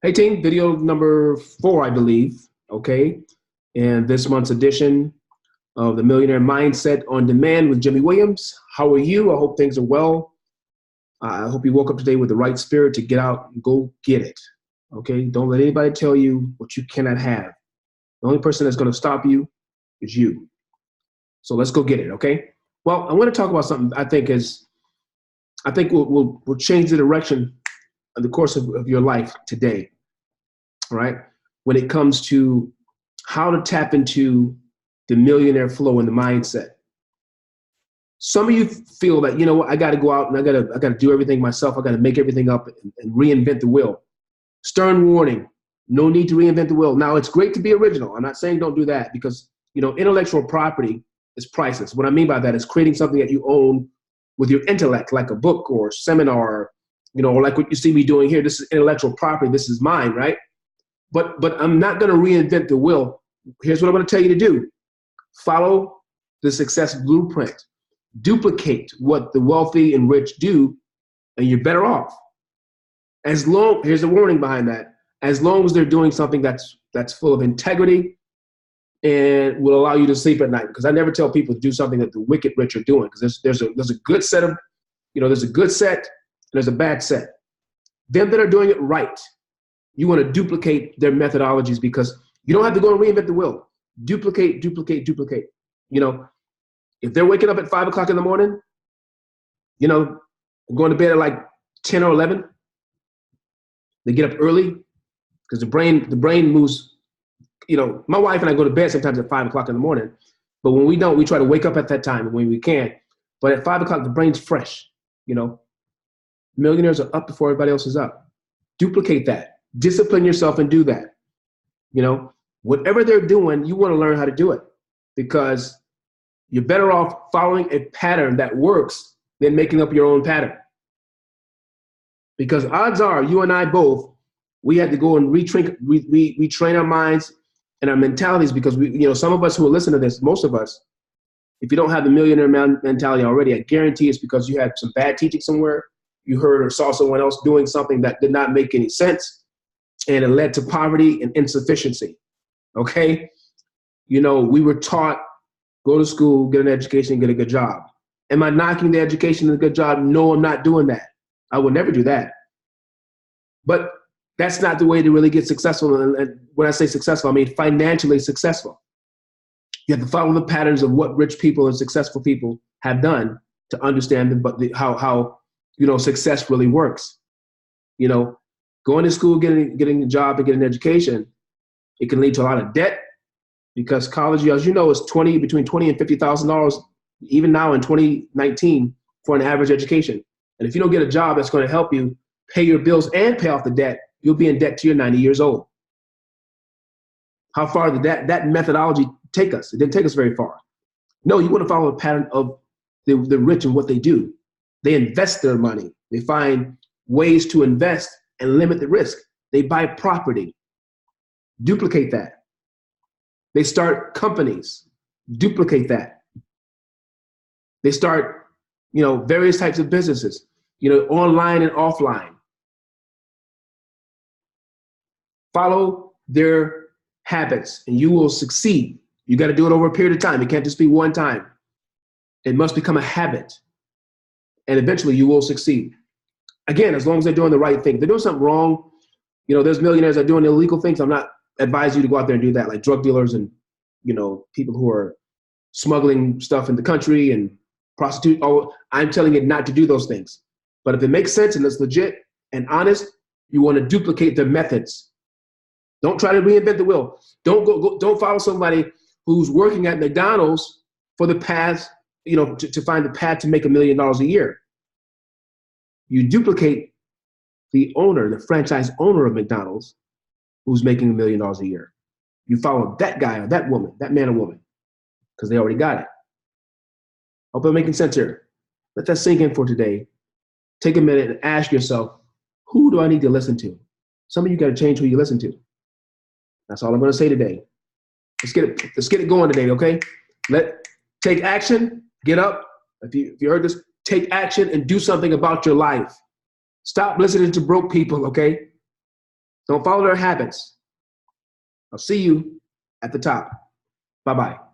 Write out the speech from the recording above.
Hey team, video number 4, I believe. Okay. And this month's edition of the Millionaire Mindset on Demand with Jimmy Williams. How are you? I hope things are well. I hope you woke up today with the right spirit to get out and go get it. Okay. Don't let anybody tell you what you cannot have. The only person that's going to stop you is you. So let's go get it. Okay. Well, I want to talk about something I think will change the direction of the course of your life today. All right. When it comes to how to tap into the millionaire flow and the mindset. Some of you feel that, you know what, I got to go out and I got to do everything myself. I got to make everything up and reinvent the wheel. Stern warning, no need to reinvent the wheel. Now, it's great to be original. I'm not saying don't do that because, intellectual property is priceless. What I mean by that is creating something that you own with your intellect, like a book or seminar, or like what you see me doing here. This is intellectual property. This is mine, right? But I'm not going to reinvent the wheel. Here's what I'm going to tell you to do. Follow the success blueprint. Duplicate what the wealthy and rich do, and you're better off. Here's a warning behind that. As long as they're doing something that's full of integrity and will allow you to sleep at night. Because I never tell people to do something that the wicked rich are doing. Because there's a good set of, there's a good set and there's a bad set. Them that are doing it right, you want to duplicate their methodologies because you don't have to go and reinvent the wheel. Duplicate, duplicate, duplicate. If they're waking up at 5 o'clock in the morning, going to bed at like 10 or 11, they get up early because the brain moves. My wife and I go to bed sometimes at 5 o'clock in the morning, but when we don't, we try to wake up at that time when we can. But at 5 o'clock, the brain's fresh. Millionaires are up before everybody else is up. Duplicate that. Discipline yourself and do that. Whatever they're doing, you want to learn how to do it because you're better off following a pattern that works than making up your own pattern. Because odds are you and I both, we had to go and retrain our minds and our mentalities because some of us who are listening to this, most of us, if you don't have the millionaire mentality already, I guarantee it's because you had some bad teaching somewhere. You heard or saw someone else doing something that did not make any sense and it led to poverty and insufficiency. Okay? We were taught, go to school, get an education, get a good job. Am I knocking the education and a good job? No, I'm not doing that. I would never do that. But that's not the way to really get successful. And when I say successful, I mean financially successful. You have to follow the patterns of what rich people and successful people have done to understand how success really works. Going to school, getting a job and getting an education, it can lead to a lot of debt because college, as you know, is between $20,000 and $50,000, even now in 2019 for an average education. And if you don't get a job that's going to help you pay your bills and pay off the debt, you'll be in debt till you're 90 years old. How far did that methodology take us? It didn't take us very far. No, you want to follow a pattern of the rich and what they do. They invest their money. They find ways to invest and limit the risk. They buy property. Duplicate that. They start companies. Duplicate that. They start, various types of businesses, online and offline. Follow their habits and you will succeed. You got to do it over a period of time. It can't just be one time. It must become a habit. And eventually you will succeed. Again, as long as they're doing the right thing. If they're doing something wrong, there's millionaires that are doing illegal things. I'm not advising you to go out there and do that, like drug dealers and, people who are smuggling stuff in the country and prostitute. Oh, I'm telling you not to do those things. But if it makes sense and it's legit and honest, you want to duplicate their methods. Don't try to reinvent the wheel. Don't follow somebody who's working at McDonald's for the path, to find the path to make $1 million a year. You duplicate the franchise owner of McDonald's who's making $1 million a year. You follow that guy or that woman, that man or woman, because they already got it. Hope I'm making sense here. Let that sink in for today. Take a minute and ask yourself, who do I need to listen to? Some of you got to change who you listen to. That's all I'm going to say today. Let's get it going today, okay? Take action, get up. If you heard this, take action and do something about your life. Stop listening to broke people, okay? Don't follow their habits. I'll see you at the top. Bye-bye.